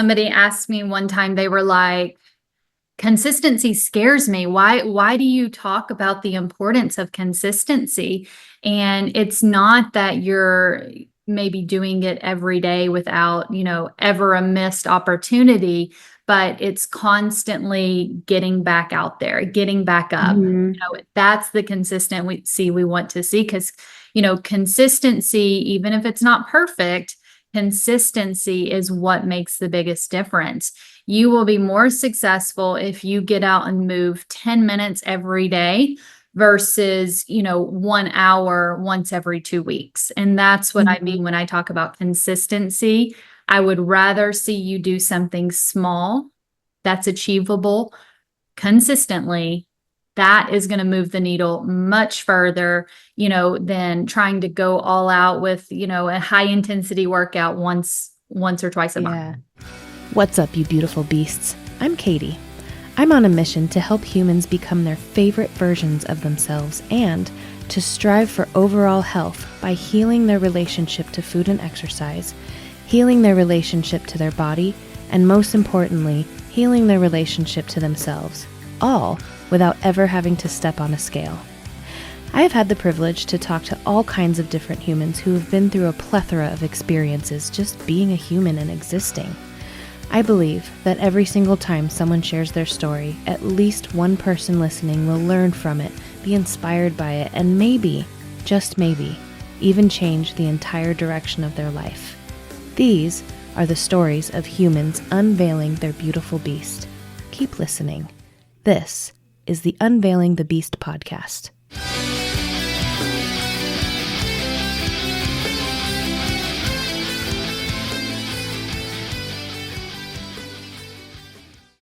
Somebody asked me one time, they were like, consistency scares me. Why do you talk about the importance of consistency? And it's not that you're maybe doing it every day without, ever a missed opportunity, but it's constantly getting back out there, getting back up. Mhm. That's the consistency we want to see because, consistency, even if it's not perfect, consistency is what makes the biggest difference. You will be more successful if you get out and move 10 minutes every day versus, 1 hour once every 2 weeks. And that's what I mean when I talk about consistency. I would rather see you do something small that's achievable consistently. That is going to move the needle much further, than trying to go all out with, a high intensity workout once or twice a month. Yeah. What's up, you beautiful beasts? I'm Katie. I'm on a mission to help humans become their favorite versions of themselves and to strive for overall health by healing their relationship to food and exercise, healing their relationship to their body, and most importantly, healing their relationship to themselves, all without ever having to step on a scale. I have had the privilege to talk to all kinds of different humans who have been through a plethora of experiences just being a human and existing. I believe that every single time someone shares their story, at least one person listening will learn from it, be inspired by it, and maybe, just maybe, even change the entire direction of their life. These are the stories of humans unveiling their beautiful beast. Keep listening. This is the Unveiling the Beast podcast.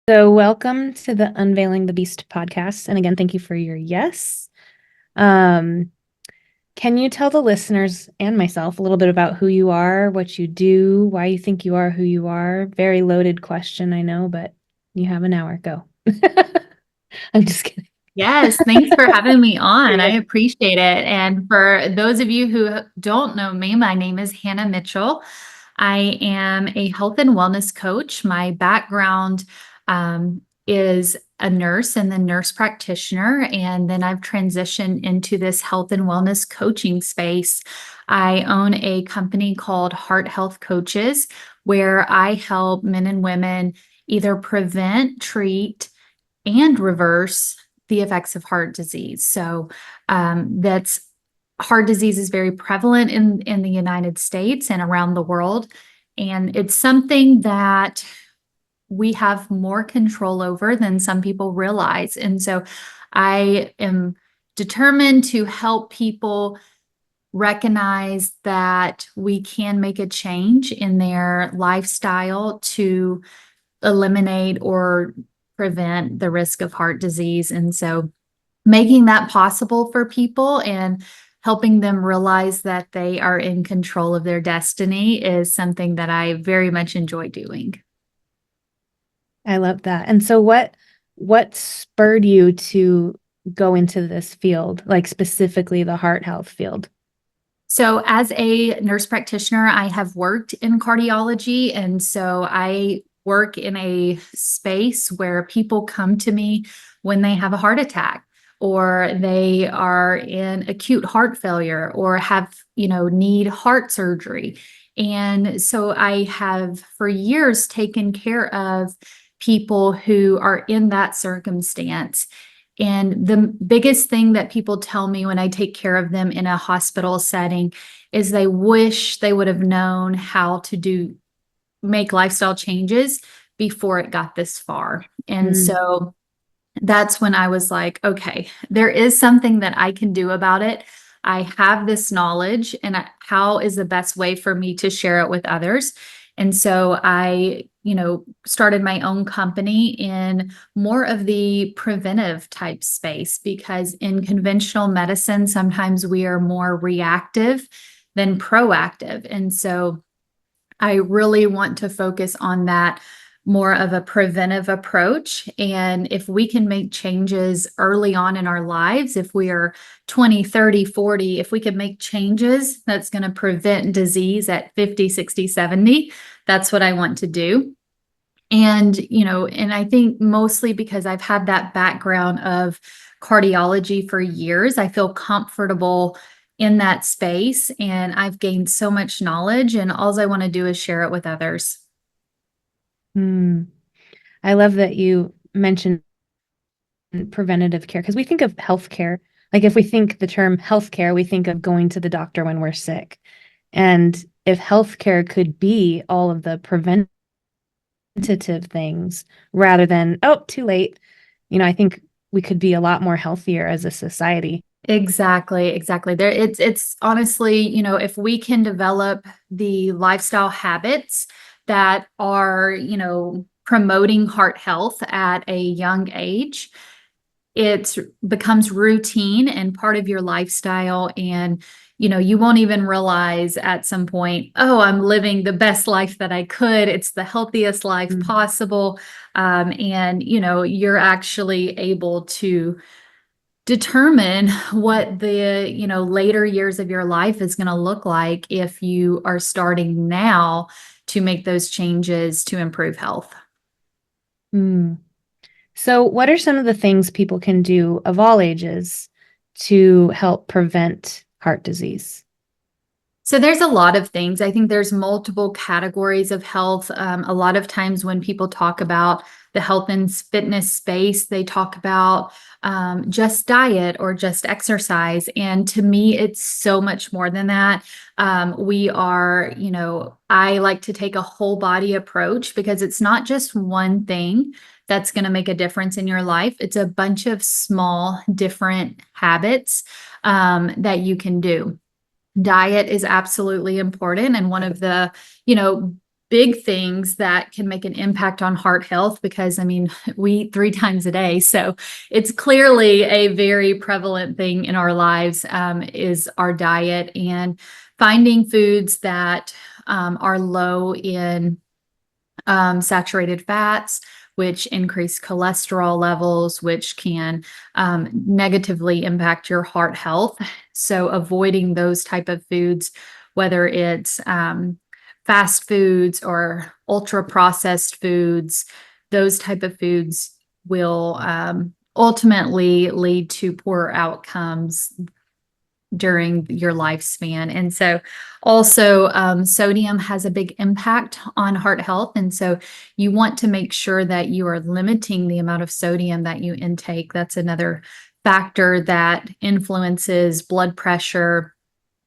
So welcome to the Unveiling the Beast podcast. And again, thank you for your yes. Can you tell the listeners and myself a little bit about who you are, what you do, why you think you are who you are? Very loaded question, I know, but you have an hour. Go. I'm just kidding. Yes, thanks for having me on. I Yeah. appreciate it. And for those of you who don't know me, my name is Hannah Mitchell. I am a health and wellness coach. My background is a nurse and then nurse practitioner. And then I've transitioned into this health and wellness coaching space. I own a company called Heart Health Coaches, where I help men and women either prevent, treat, and reverse the effects of heart disease. So that's heart disease is very prevalent in the United States and around the world. And it's something that we have more control over than some people realize. And so I am determined to help people recognize that we can make a change in their lifestyle to eliminate or prevent the risk of heart disease. And so making that possible for people and helping them realize that they are in control of their destiny is something that I very much enjoy doing. I love that. And so what spurred you to go into this field, like specifically the heart health field? So as a nurse practitioner, I have worked in cardiology. And so I work in a space where people come to me when they have a heart attack or they are in acute heart failure or have, need heart surgery. And so I have for years taken care of people who are in that circumstance. And the biggest thing that people tell me when I take care of them in a hospital setting is they wish they would have known how to make lifestyle changes before it got this far. And so that's when I was like, okay, there is something that I can do about it. I have this knowledge, and how is the best way for me to share it with others? And so I, started my own company in more of the preventive type space, because in conventional medicine, sometimes we are more reactive than proactive. And so I really want to focus on that more of a preventive approach. And if we can make changes early on in our lives, if we are 20, 30, 40, if we can make changes that's going to prevent disease at 50, 60, 70, that's what I want to do. And, and I think mostly because I've had that background of cardiology for years, I feel comfortable in that space and I've gained so much knowledge, and all I want to do is share it with others. Hmm. I love that you mentioned preventative care because we think of healthcare. Like if we think the term healthcare, we think of going to the doctor when we're sick. And if healthcare could be all of the preventative things rather than, oh, too late, I think we could be a lot more healthier as a society. Exactly, exactly. It's honestly, if we can develop the lifestyle habits that are, promoting heart health at a young age, it becomes routine and part of your lifestyle. And, you won't even realize at some point, oh, I'm living the best life that I could. It's the healthiest life Mm. possible. And, you're actually able to determine what the later years of your life is going to look like if you are starting now to make those changes to improve health. Mm. So, what are some of the things people can do of all ages to help prevent heart disease? So there's a lot of things. I think there's multiple categories of health. A lot of times when people talk about the health and fitness space, they talk about just diet or just exercise. And to me, it's so much more than that. We are, I like to take a whole body approach because it's not just one thing that's going to make a difference in your life. It's a bunch of small, different habits that you can do. Diet is absolutely important. And one of the, big things that can make an impact on heart health, because I mean, we eat 3 times a day. So it's clearly a very prevalent thing in our lives, is our diet and finding foods that are low in saturated fats, which increase cholesterol levels, which can negatively impact your heart health. So avoiding those type of foods, whether it's fast foods or ultra processed foods, those type of foods will ultimately lead to poor outcomes during your lifespan. And so also sodium has a big impact on heart health. And so you want to make sure that you are limiting the amount of sodium that you intake. That's another factor that influences blood pressure,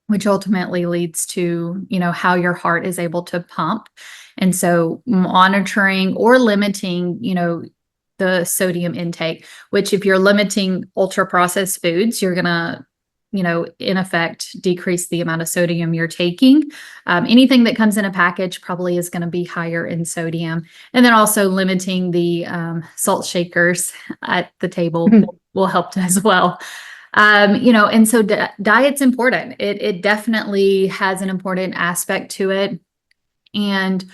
which ultimately leads to, how your heart is able to pump. And so monitoring or limiting, the sodium intake, which if you're limiting ultra processed foods, you're going to, in effect, decrease the amount of sodium you're taking. Anything that comes in a package probably is going to be higher in sodium. And then also limiting the salt shakers at the table will help as well. And so diet's important. It definitely has an important aspect to it. And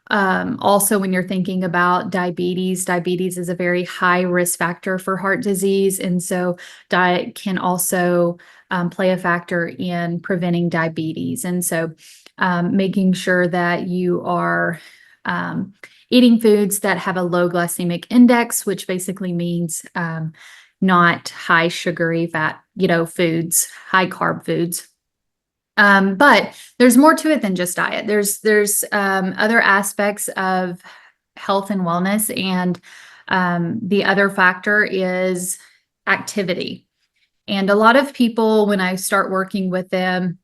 also, when you're thinking about diabetes is a very high risk factor for heart disease. And so diet can also play a factor in preventing diabetes. And so making sure that you are eating foods that have a low glycemic index, which basically means not high sugary fat, foods, high carb foods. But there's more to it than just diet. There's other aspects of health and wellness, and the other factor is activity. And a lot of people, when I start working with them,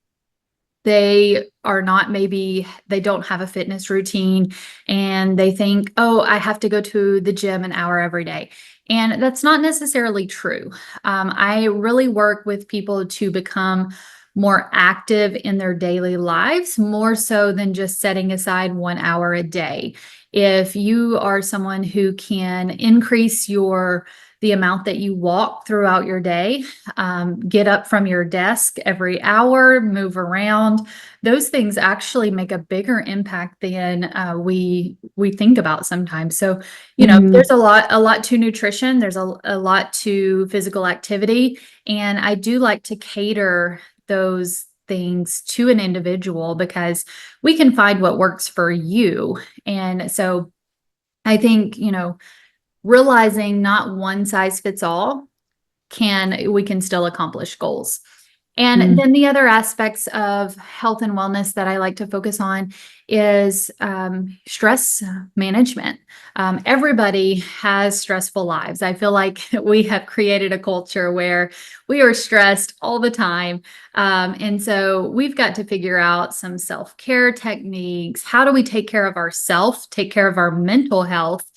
they are not, maybe they don't have a fitness routine and they think, oh, I have to go to the gym an hour every day. And that's not necessarily true. I really work with people to become more active in their daily lives, more so than just setting aside 1 hour a day. If you are someone who can increase the amount that you walk throughout your day, get up from your desk every hour, move around. Those things actually make a bigger impact than we think about sometimes. So, there's a lot to nutrition. There's a lot to physical activity, and I do like to cater those things to an individual because we can find what works for you. And so I think, realizing not one size fits all, we can still accomplish goals. And Mm. then the other aspects of health and wellness that I like to focus on is stress management. Everybody has stressful lives. I feel like we have created a culture where we are stressed all the time. And so we've got to figure out some self care techniques. How do we take care of ourselves, take care of our mental health?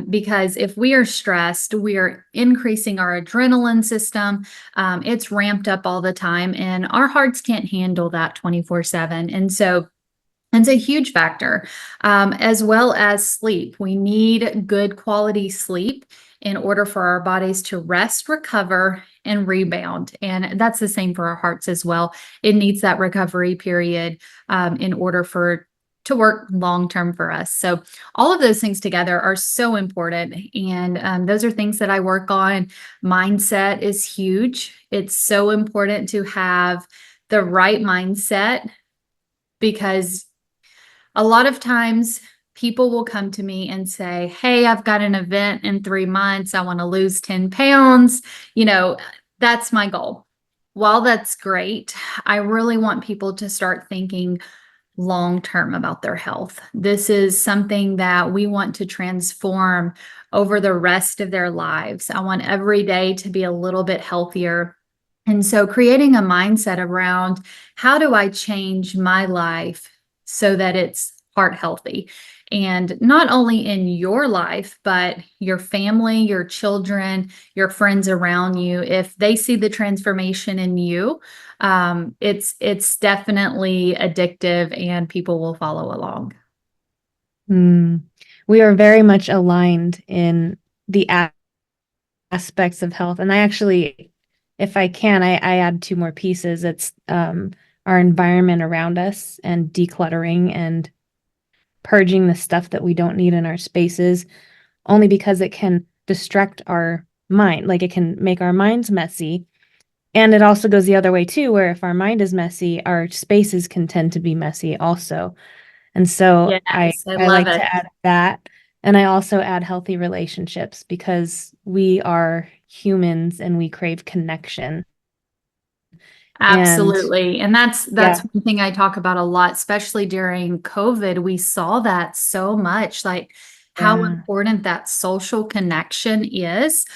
Because if we are stressed, we are increasing our adrenaline system. It's ramped up all the time, and our hearts can't handle that 24/7. And so it's a huge factor, as well as sleep. We need good quality sleep in order for our bodies to rest, recover, and rebound. And that's the same for our hearts as well. It needs that recovery period in order for to work long term for us. So all of those things together are so important, and those are things that I work on. Mindset is huge. It's so important to have the right mindset because a lot of times people will come to me and say, "Hey, I've got an event in 3 months. I want to lose 10 pounds. You know, that's my goal." While that's great, I really want people to start thinking long term about their health. This is something that we want to transform over the rest of their lives. I want every day to be a little bit healthier. And so, creating a mindset around how do I change my life so that it's heart healthy? And not only in your life, but your family, your children, your friends around you, if they see the transformation in you, it's definitely addictive and people will follow along. Mm. We are very much aligned in the aspects of health. And I actually, if I can, I add two more pieces. It's our environment around us and decluttering and purging the stuff that we don't need in our spaces, only because it can distract our mind. Like it can make our minds messy. And it also goes the other way too, where if our mind is messy, our spaces can tend to be messy also. And so Yes, I I love like it. to add that. And I also add healthy relationships because we are humans and we crave connection. And Absolutely. And that's yeah, one thing I talk about a lot, especially during COVID. We saw that so much, like how yeah, important that social connection is.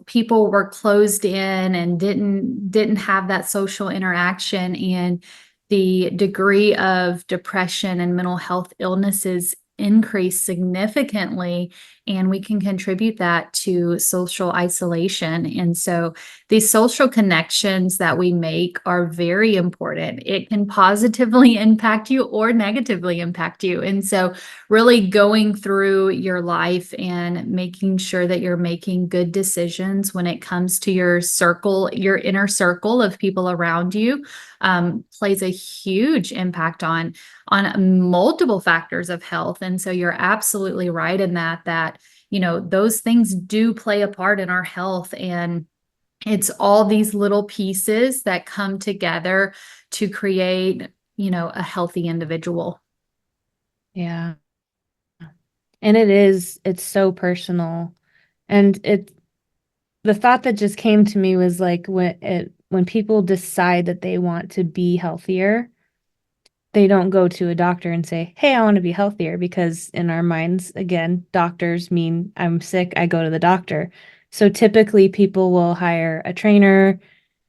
People were closed in and didn't have that social interaction, and the degree of depression and mental health illnesses increased significantly, and we can contribute that to social isolation. And so these social connections that we make are very important. It can positively impact you or negatively impact you. And so, really going through your life and making sure that you're making good decisions when it comes to your circle, your inner circle of people around you, plays a huge impact on multiple factors of health. And so, you're absolutely right in that those things do play a part in our health, and it's all these little pieces that come together to create, a healthy individual. yeah. And it's so personal. And the thought that just came to me was like when people decide that they want to be healthier, they don't go to a doctor and say, "Hey, I want to be healthier," because in our minds, again, doctors mean I'm sick, I go to the doctor. So typically people will hire a trainer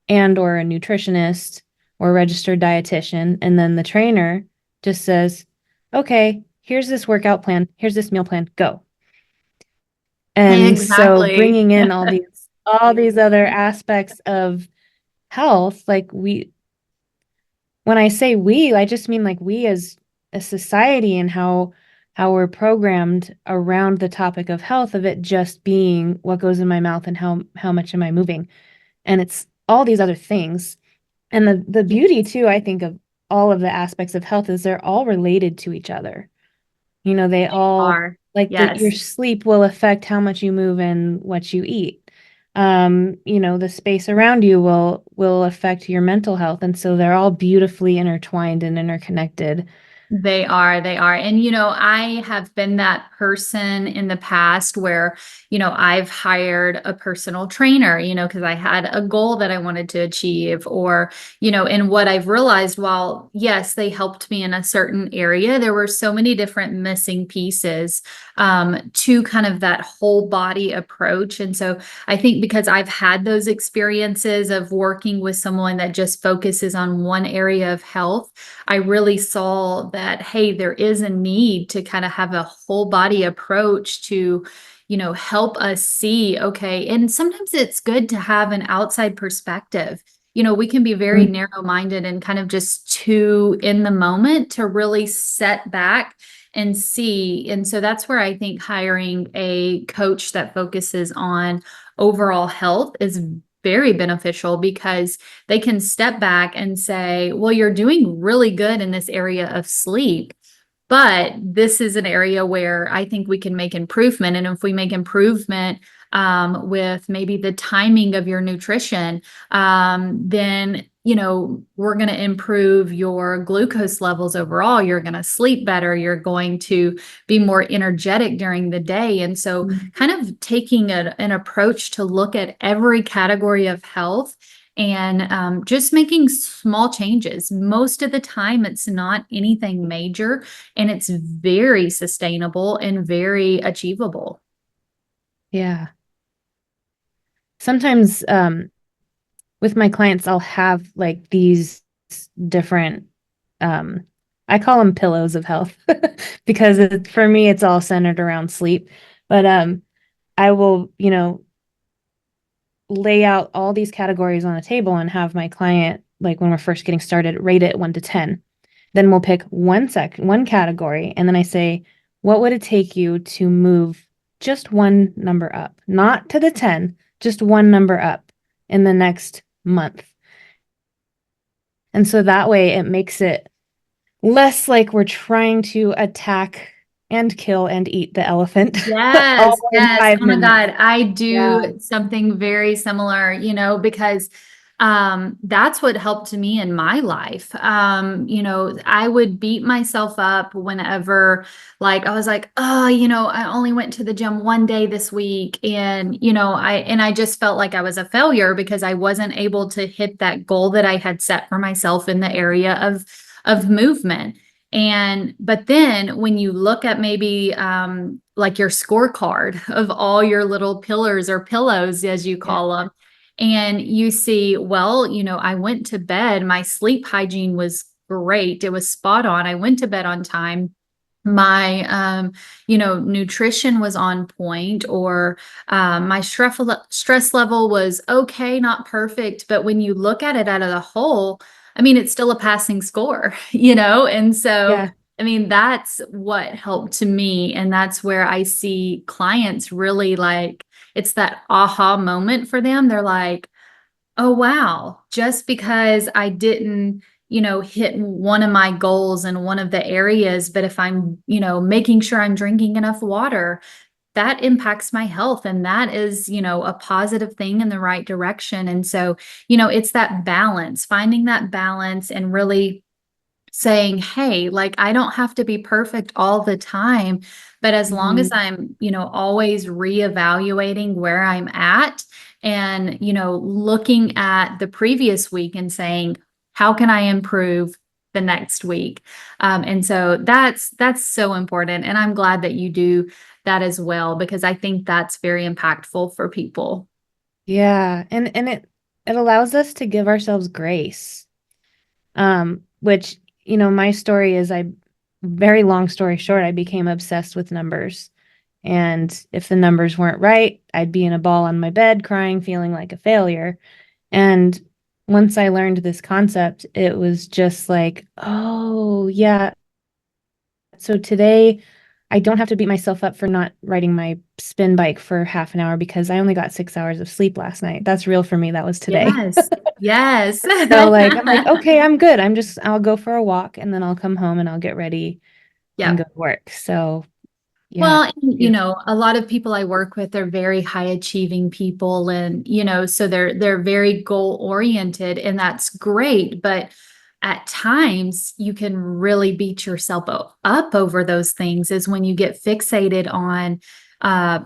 and or a nutritionist or registered dietitian, and then the trainer just says, "Okay, here's this workout plan, here's this meal plan, go." And so Exactly. bringing in all these other aspects of health, like when I say we, I just mean like we as a society and how we're programmed around the topic of health, of it just being what goes in my mouth and how much am I moving. And it's all these other things. And the beauty too, I think, of all of the aspects of health is they're all related to each other. They all, Are. like, your Yes. sleep will affect how much you move and what you eat. The space around you will affect your mental health. And so they're all beautifully intertwined and interconnected. They are, they are. And, I have been that person in the past where, I've hired a personal trainer, because I had a goal that I wanted to achieve. Or, and what I've realized, while yes, they helped me in a certain area, there were so many different missing pieces to kind of that whole body approach. And so I think because I've had those experiences of working with someone that just focuses on one area of health, I really saw that, hey, there is a need to kind of have a whole body approach to, help us see, okay. And sometimes it's good to have an outside perspective. We can be very Mm. narrow minded and kind of just too in the moment to really set back and see. And so that's where I think hiring a coach that focuses on overall health is very beneficial, because they can step back and say, well, you're doing really good in this area of sleep, but this is an area where I think we can make improvement. And if we make improvement with maybe the timing of your nutrition, then we're going to improve your glucose levels overall. You're going to sleep better. You're going to be more energetic during the day. And so, kind of taking an approach to look at every category of health and just making small changes. Most of the time, it's not anything major, and it's very sustainable and very achievable. Yeah. Sometimes with my clients, I'll have like these different, um, I call them pillows of health because for me, it's all centered around sleep. But I will, lay out all these categories on a table and have my client, like when we're first getting started, rate it 1 to 10. Then we'll pick one category, and then I say, what would it take you to move just one number up? Not to the 10, just one number up in the next month. And so that way it makes it less like we're trying to attack and kill and eat the elephant all Yes, in yes. five Oh my minutes. God, I Yeah. do something very similar, because that's what helped me in my life. I would beat myself up whenever like I was like, oh, I only went to the gym one day this week, and I just felt like I was a failure because I wasn't able to hit that goal that I had set for myself in the area of movement. And but then when you look at maybe like your scorecard of all your little pillars or pillows, as you Yeah. call them, and you see, well, I went to bed, my sleep hygiene was great. It was spot on. I went to bed on time. My nutrition was on point, or my stress level was okay, not perfect, but when you look at it out of the whole, I mean, it's still a passing score, and so Yeah. I mean, that's what helped to me, and that's where I see clients really like, it's that aha moment for them. They're like, oh, wow, just because I didn't, hit one of my goals in one of the areas, but if I'm, making sure I'm drinking enough water, that impacts my health. And that is, a positive thing in the right direction. And so, it's that balance, finding that balance and really saying, hey, like I don't have to be perfect all the time, but as long as Mhm. I'm, always reevaluating where I'm at and, looking at the previous week and saying, how can I improve the next week? And so that's so important. And I'm glad that you do that as well, because I think that's very impactful for people. Yeah. And it allows us to give ourselves grace. Which, my story is very long story short, I became obsessed with numbers. And if the numbers weren't right, I'd be in a ball on my bed crying, feeling like a failure. And once I learned this concept, it was just like, oh, yeah. So today I don't have to beat myself up for not riding my spin bike for half an hour because I only got 6 hours of sleep last night. That's real for me. That was today. Yes. Yes. So like I'm like, okay, I'm good. I'll go for a walk and then I'll come home and I'll get ready and Yep. go to work. So yeah, Well, and, beautiful. a lot of people I work with are very high achieving people, and so they're very goal oriented, and that's great. But at times you can really beat yourself up over those things is when you get fixated on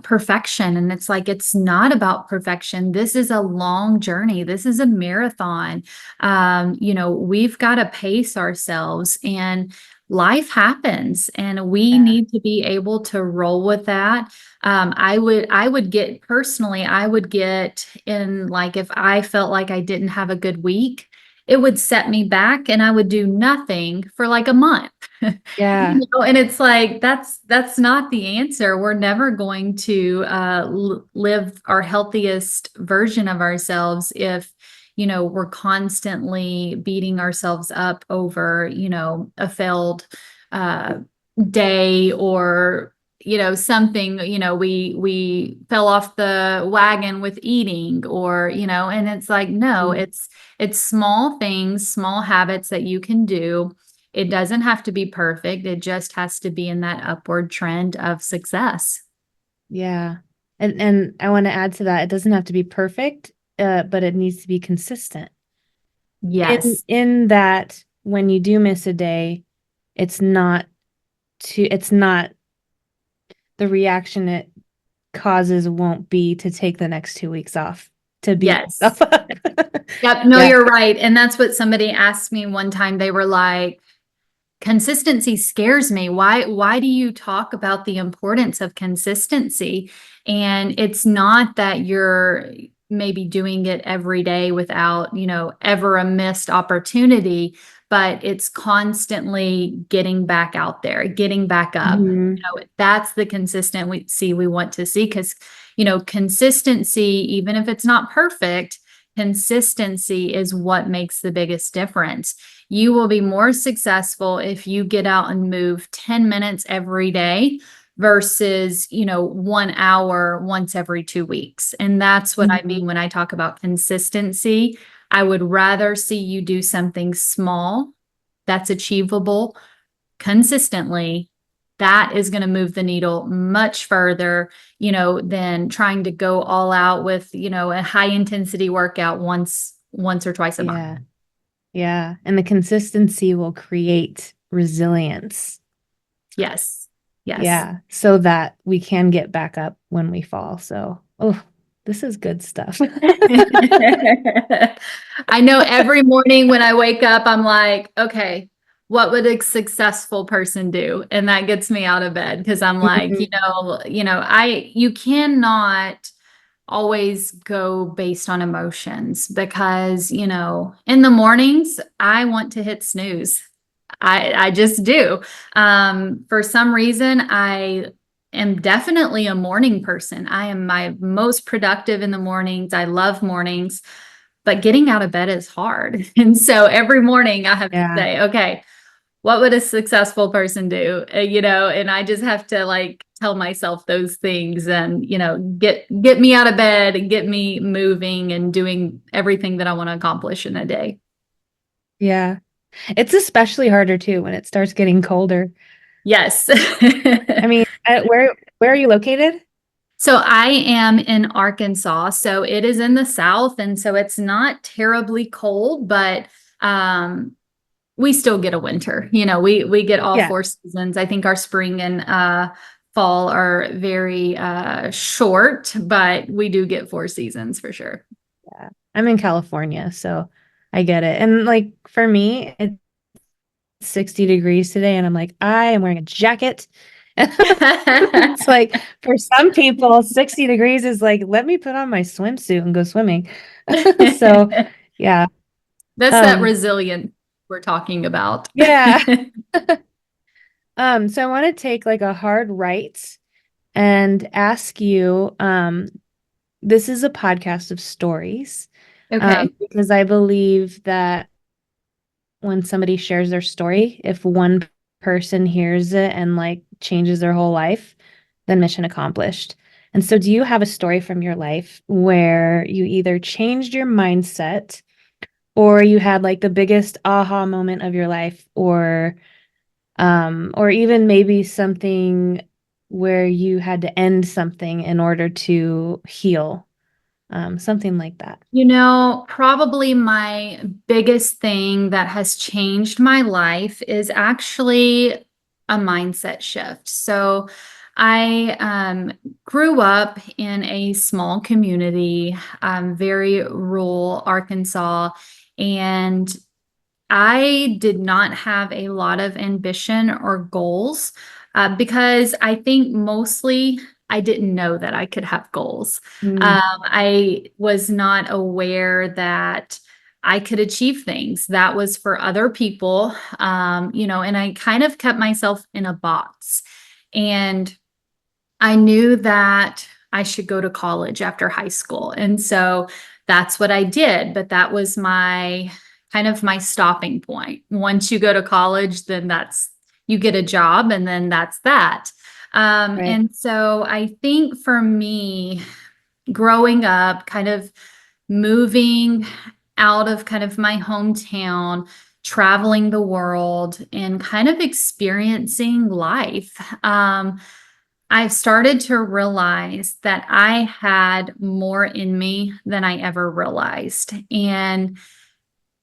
perfection. And it's like, it's not about perfection. This is a long journey. This is a marathon. We've got to pace ourselves, and life happens, and we Yeah. need to be able to roll with that. I would get personally, I would get in, like, if I felt like I didn't have a good week, it would set me back and I would do nothing for like a month. Yeah. And it's like, that's not the answer. We're never going to live our healthiest version of ourselves if, we're constantly beating ourselves up over, a failed uh, day, or something, we fell off the wagon with eating, or and it's like, no, Mm. it's small things, small habits that you can do. It doesn't have to be perfect. It just has to be in that upward trend of success. Yeah. And I want to add to that, it doesn't have to be perfect, but it needs to be consistent. Yes. In that when you do miss a day, it's not the reaction it causes won't be to take the next 2 weeks off to beat Yes. yourself up. Yep. No, Yeah. you're right. And that's what somebody asked me one time. They were like, consistency scares me. Why do you talk about the importance of consistency? And it's not that you're maybe doing it every day without, ever a missed opportunity, but it's constantly getting back out there, getting back up. Mhm. That's the consistency we want to see, because, consistency, even if it's not perfect, consistency is what makes the biggest difference. You will be more successful if you get out and move 10 minutes every day versus, 1 hour once every 2 weeks. And that's what I mean when I talk about consistency. I would rather see you do something small that's achievable consistently. That is going to move the needle much further, than trying to go all out with, a high intensity workout once or twice a month. Yeah. Yeah. And the consistency will create resilience. Yes. Yes. Yeah. So that we can get back up when we fall. So, oh, this is good stuff. I know every morning when I wake up, I'm like, okay, what would a successful person do? And that gets me out of bed, because I'm like, Mhm. you cannot always go based on emotions, because, in the mornings, I want to hit snooze. I just do. For some reason, I am definitely a morning person. I am my most productive in the mornings. I love mornings, but getting out of bed is hard. And so every morning I have to Yeah. say, okay, what would a successful person do? And I just have to, like, tell myself those things, and, get me out of bed and get me moving and doing everything that I want to accomplish in a day. Yeah. It's especially harder too when it starts getting colder. Yes. I mean, where are you located? So I am in Arkansas, so it is in the South, and so it's not terribly cold, but we still get a winter. We get all Yeah. 4 seasons. I think our spring and fall are very short, but we do get 4 seasons for sure. Yeah. I'm in California, so I get it. And like for me, it's 60 degrees today, and I'm like, I am wearing a jacket. It's like for some people, 60 degrees is like, let me put on my swimsuit and go swimming. So yeah. That's that Um, resilient we're talking about. yeah. So I want to take like a hard right and ask you, this is a podcast of stories, Okay. because I believe that when somebody shares their story, if one person hears it and like changes their whole life, then mission accomplished. And so, do you have a story from your life where you either changed your mindset or you had like the biggest aha moment of your life, or even maybe something where you had to end something in order to heal? something like that. Probably my biggest thing that has changed my life is actually a mindset shift. So I grew up in a small community, very rural Arkansas, and I did not have a lot of ambition or goals because I think mostly I didn't know that I could have goals. Mm, I was not aware that I could achieve things. That was for other people, and I kind of kept myself in a box. And I knew that I should go to college after high school. And so that's what I did. But that was my kind of my stopping point. Once you go to college, then you get a job and then that's that. right. And so I think for me, growing up, kind of moving out of kind of my hometown, traveling the world, and kind of experiencing life. I've started to realize that I had more in me than I ever realized. And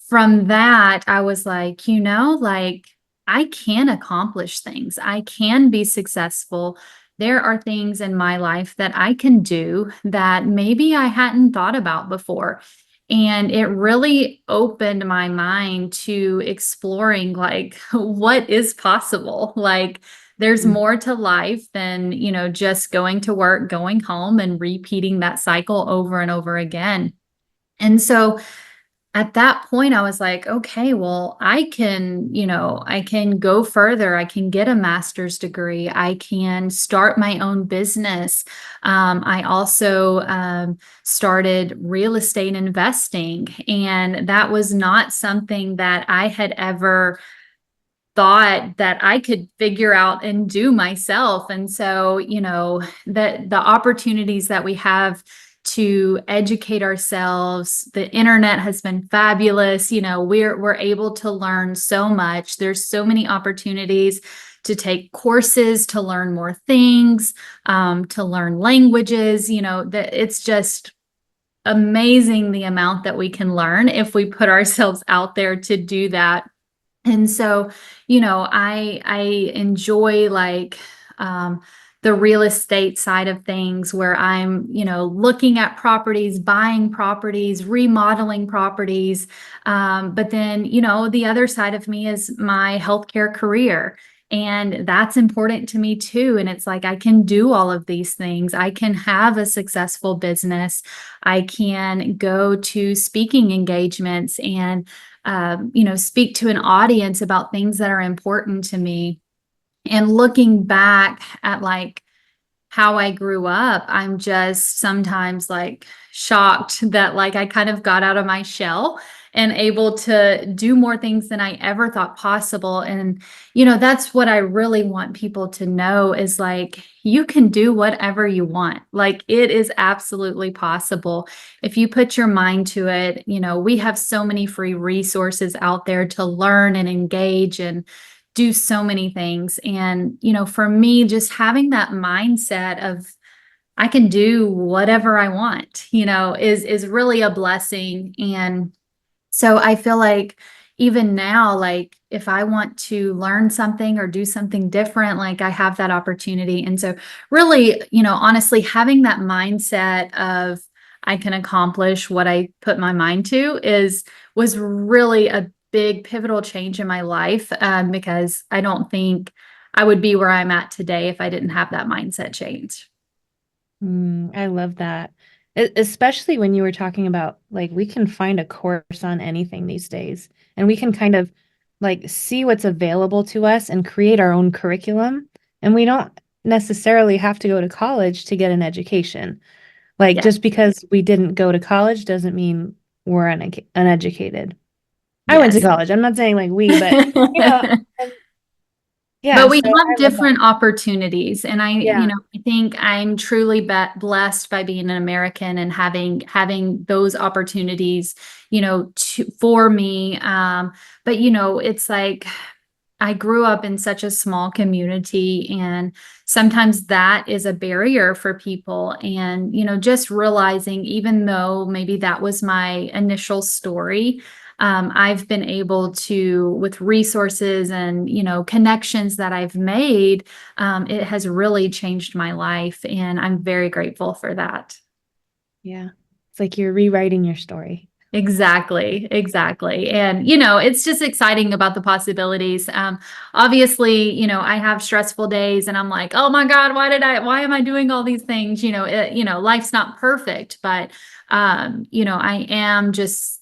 from that, I was like, like I can accomplish things, I can be successful. There are things in my life that I can do that maybe I hadn't thought about before. And it really opened my mind to exploring like what is possible. Like there's Mm. more to life than, just going to work, going home, and repeating that cycle over and over again. And so at that point, I was like, okay, well, I can go further. I can get a master's degree. I can start my own business. I also started real estate investing, and that was not something that I had ever thought that I could figure out and do myself. And so, the opportunities that we have to educate ourselves, the internet has been fabulous. We're able to learn so much. There's so many opportunities to take courses, to learn more things, to learn languages. That it's just amazing the amount that we can learn if we put ourselves out there to do that. And so, I enjoy like the real estate side of things where I'm, looking at properties, buying properties, remodeling properties. But then, the other side of me is my healthcare career. And that's important to me too. And it's like I can do all of these things. I can have a successful business. I can go to speaking engagements and speak to an audience about things that are important to me. And looking back at like how I grew up, I'm just sometimes like shocked that like I kind of got out of my shell and able to do more things than I ever thought possible. And, that's what I really want people to know is like, you can do whatever you want. Like it is absolutely possible if you put your mind to it. We have so many free resources out there to learn and engage and do so many things. And, for me, just having that mindset of I can do whatever I want, is really a blessing. And so I feel like even now, like if I want to learn something or do something different, like I have that opportunity. And so really, honestly, having that mindset of I can accomplish what I put my mind to was really a big pivotal change in my life, because I don't think I would be where I'm at today if I didn't have that mindset change. I love that. Especially when you were talking about like we can find a course on anything these days and we can kind of like see what's available to us and create our own curriculum. And we don't necessarily have to go to college to get an education. Like Yeah. just because we didn't go to college doesn't mean we're uneducated. I went to Yes. college. I'm not saying like we, but you know, and yeah, But we so have I love that. different opportunities. And Yeah. I think I'm truly blessed by being an American and having those opportunities, for me. But it's like I grew up in such a small community, and sometimes that is a barrier for people. And, just realizing, even though maybe that was my initial story, I've been able to, with resources and, connections that I've made, it has really changed my life. And I'm very grateful for that. Yeah. It's like you're rewriting your story. Exactly, exactly. And, it's just exciting about the possibilities. Obviously, I have stressful days and I'm like, oh my God, why am I doing all these things? Life's not perfect, but, I am just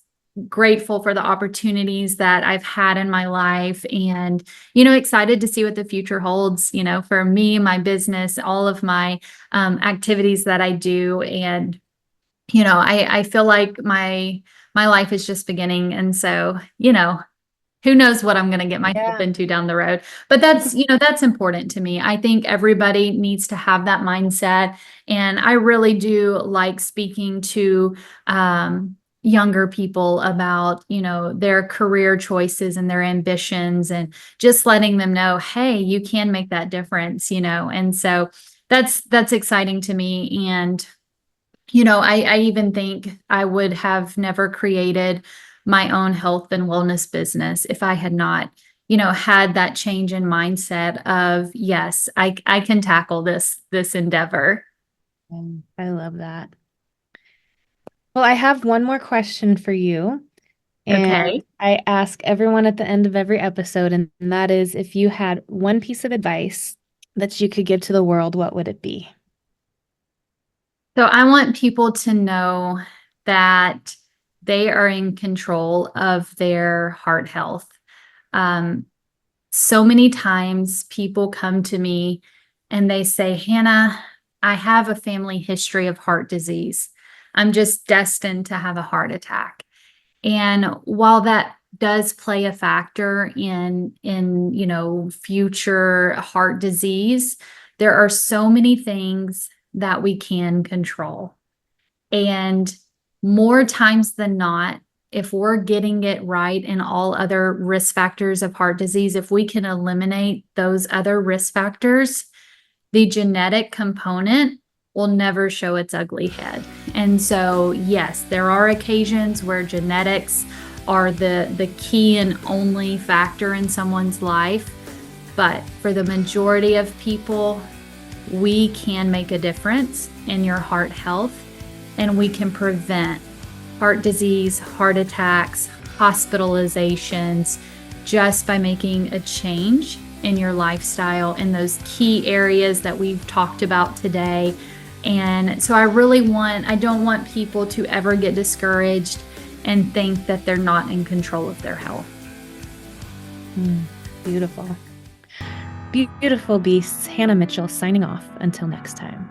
grateful for the opportunities that I've had in my life and, excited to see what the future holds, for me, my business, all of my, activities that I do. And, I feel like my life is just beginning. And so, who knows what I'm going to get myself Yeah. into down the road. But that's important to me. I think everybody needs to have that mindset. And I really do like speaking to younger people about, their career choices and their ambitions and just letting them know, hey, you can make that difference, And so that's exciting to me. And I even think I would have never created my own health and wellness business if I had not, had that change in mindset of, yes, I can tackle this endeavor. I love that. Well, I have one more question for you. And Okay. I ask everyone at the end of every episode, and that is if you had one piece of advice that you could give to the world, what would it be? So I want people to know that they are in control of their heart health. Um, so many times people come to me and they say, Hannah, I have a family history of heart disease. I'm just destined to have a heart attack. And while that does play a factor in future heart disease, there are so many things that we can control. And more times than not, if we're getting it right in all other risk factors of heart disease, if we can eliminate those other risk factors, the genetic component will never show its ugly head. And so, yes, there are occasions where genetics are the key and only factor in someone's life. But for the majority of people, we can make a difference in your heart health, and we can prevent heart disease, heart attacks, hospitalizations just by making a change in your lifestyle in those key areas that we've talked about today. And so I don't want people to ever get discouraged and think that they're not in control of their health. Beautiful. Beautiful beasts. Hannah Mitchell signing off. Until next time.